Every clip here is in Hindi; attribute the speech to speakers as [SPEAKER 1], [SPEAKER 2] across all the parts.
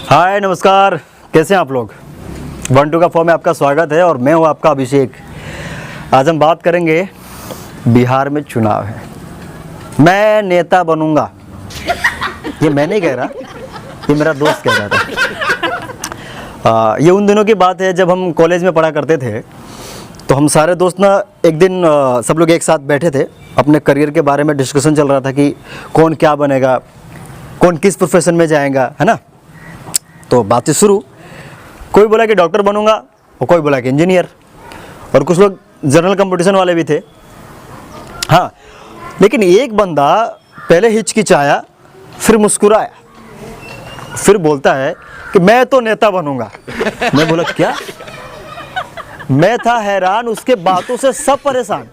[SPEAKER 1] हाय नमस्कार, कैसे हैं आप लोग। 1-2 का फॉर्म में आपका स्वागत है और मैं हूं आपका अभिषेक। आज हम बात करेंगे बिहार में चुनाव है, मैं नेता बनूंगा। ये मैं नहीं कह रहा, ये मेरा दोस्त कह रहा था। ये उन दिनों की बात है जब हम कॉलेज में पढ़ा करते थे। तो हम सारे दोस्त ना एक दिन सब लोग एक साथ बैठे थे, अपने करियर के बारे में डिस्कशन चल रहा था कि कौन क्या बनेगा, कौन किस प्रोफेशन में जाएगा, है ना। तो बातचीत शुरू, कोई बोला कि डॉक्टर बनूंगा और कोई बोला कि इंजीनियर, और कुछ लोग जनरल कंपटीशन वाले भी थे। हाँ, लेकिन एक बंदा पहले हिचकिचाया, फिर मुस्कुराया, फिर बोलता है कि मैं तो नेता बनूंगा। मैं बोला क्या? मैं था हैरान, उसके बातों से सब परेशान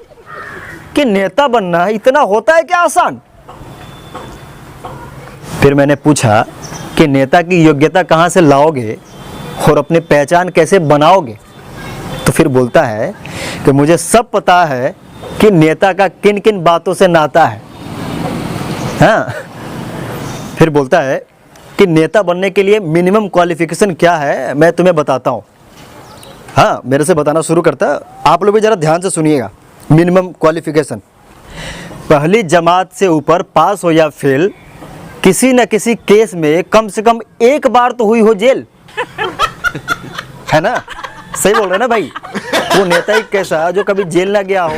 [SPEAKER 1] कि नेता बनना इतना होता है क्या आसान। फिर मैंने पूछा कि नेता की योग्यता कहाँ से लाओगे और अपनी पहचान कैसे बनाओगे। तो फिर बोलता है कि मुझे सब पता है कि नेता का किन किन बातों से नाता है। हाँ, फिर बोलता है कि नेता बनने के लिए मिनिमम क्वालिफिकेशन क्या है मैं तुम्हें बताता हूँ। हाँ, मेरे से बताना शुरू करता है, आप लोग भी ज़रा ध्यान से सुनिएगा। मिनिमम क्वालिफिकेशन, पहली जमात से ऊपर पास हो या फेल, किसी न किसी केस में कम से कम एक बार तो हुई हो जेल। है ना, सही बोल रहे ना भाई। वो नेता ही कैसा जो कभी जेल ना गया हो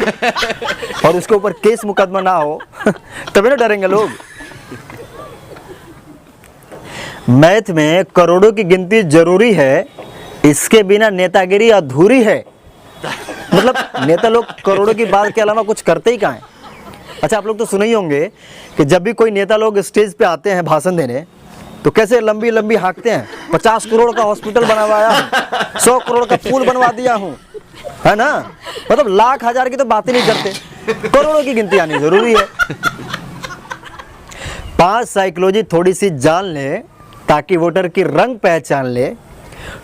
[SPEAKER 1] और उसके ऊपर केस मुकदमा ना हो, तभी ना डरेंगे लोग। मैथ में करोड़ों की गिनती जरूरी है, इसके बिना नेतागिरी अधूरी है। मतलब नेता लोग करोड़ों की बात के अलावा कुछ करते ही कहाँ हैं। अच्छा, आप लोग तो सुने ही होंगे कि जब भी कोई नेता लोग स्टेज पे आते हैं भाषण देने, तो कैसे लंबी लंबी हाँकते हैं, 50 करोड़ का हॉस्पिटल बनवाया हूँ, 100 करोड़ का पुल बनवा दिया हूँ, है ना। मतलब लाख हजार की तो बात ही नहीं करते, करोड़ों की गिनती आनी जरूरी है। 5 साइकोलॉजी थोड़ी सी जान ले ताकि वोटर की रंग पहचान ले,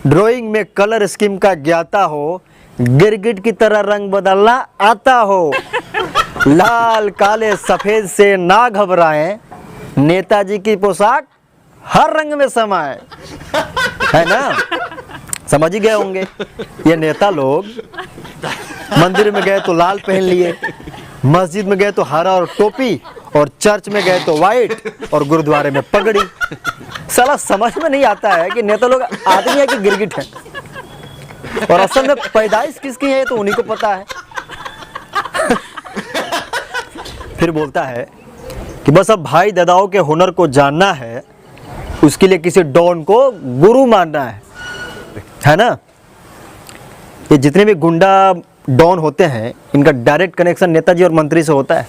[SPEAKER 1] ड्राइंग में कलर स्कीम का ज्ञाता हो, गिरगिट की तरह रंग बदलना आता हो, लाल काले सफेद से ना घबराएं, नेताजी की पोशाक हर रंग में समाए। है ना, समझ ही गए होंगे। ये नेता लोग मंदिर में गए तो लाल पहन लिए, मस्जिद में गए तो हरा और टोपी, और चर्च में गए तो वाइट, और गुरुद्वारे में पगड़ी। साला समझ में नहीं आता है कि नेता लोग आदमी है कि गिरगिट है, और असल में पैदाइश किसकी है तो उन्हीं को पता है। फिर बोलता है कि बस अब भाई दादाओं के हुनर को जानना है, उसके लिए किसी डॉन को गुरु मानना है ना। ये जितने भी गुंडा डॉन होते हैं, इनका डायरेक्ट कनेक्शन नेताजी और मंत्री से होता है।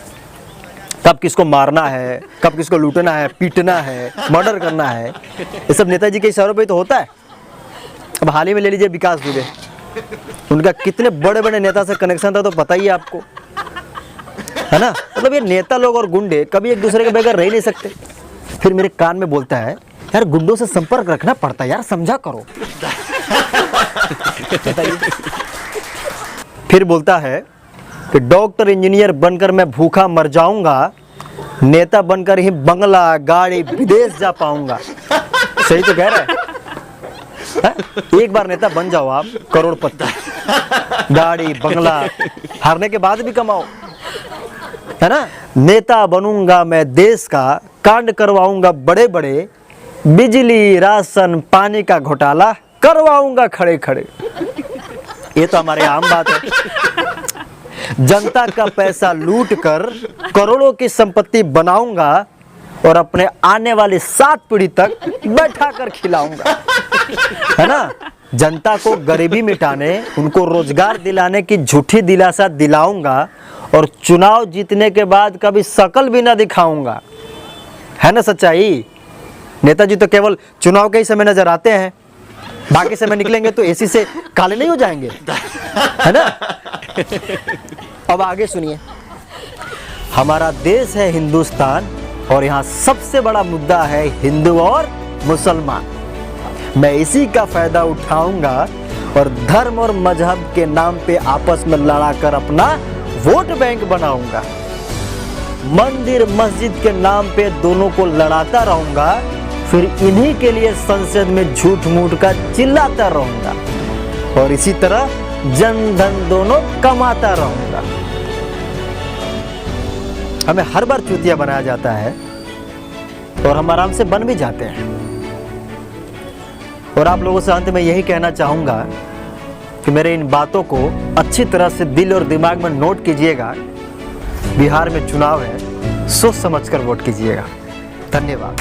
[SPEAKER 1] कब किसको मारना है, कब किसको लूटना है, पीटना है, मर्डर करना है, ये सब नेताजी के इशारों पे तो होता है। अब हाल ही में ले लीजिए विकास दुबे, उनका कितने बड़े बड़े नेता से कनेक्शन था तो पता ही है आपको, है ना। मतलब ये नेता लोग और गुंडे कभी एक दूसरे के बगैर रह नहीं सकते। फिर मेरे कान में बोलता है, यार गुंडों से संपर्क रखना पड़ता है यार, समझा करो। फिर बोलता है कि डॉक्टर इंजीनियर बनकर मैं भूखा मर जाऊंगा, नेता बनकर ही बंगला गाड़ी विदेश जा पाऊंगा। सही तो कह रहा है। एक बार नेता बन जाओ आप, करोड़पति, गाड़ी बंगला हारने के बाद भी कमाओ, है ना। नेता बनूंगा मैं देश का, कांड करवाऊंगा बड़े बड़े, बिजली राशन पानी का घोटाला करवाऊंगा खड़े खड़े। ये तो हमारे आम बात है। जनता का पैसा लूट कर करोड़ों की संपत्ति बनाऊंगा और अपने आने वाली 7 पीढ़ी तक बैठा कर खिलाऊंगा, है ना। जनता को गरीबी मिटाने, उनको रोजगार दिलाने की झूठी दिलासा दिलाऊंगा, और चुनाव जीतने के बाद कभी शकल भी ना दिखाऊंगा। है ना सच्चाई। नेताजी तो केवल चुनाव के ही समय नजर आते हैं, बाकी समय निकलेंगे तो एसी से काले नहीं हो जाएंगे, है ना। अब आगे सुनिए। हमारा देश है हिंदुस्तान और यहाँ सबसे बड़ा मुद्दा है हिंदू और मुसलमान। मैं इसी का फायदा उठाऊंगा और धर्म और मजहब के नाम पे आपस में लड़ाकर अपना वोट बैंक बनाऊंगा। मंदिर मस्जिद के नाम पे दोनों को लड़ाता रहूंगा, फिर इन्हीं के लिए संसद में झूठ मूठ का चिल्लाता रहूंगा और इसी तरह जन धन दोनों कमाता रहूंगा। हमें हर बार चूतिया बनाया जाता है और हम आराम से बन भी जाते हैं। और आप लोगों से अंत में यही कहना चाहूंगा कि मेरे इन बातों को अच्छी तरह से दिल और दिमाग में नोट कीजिएगा। बिहार में चुनाव है, सोच समझकर वोट कीजिएगा। धन्यवाद।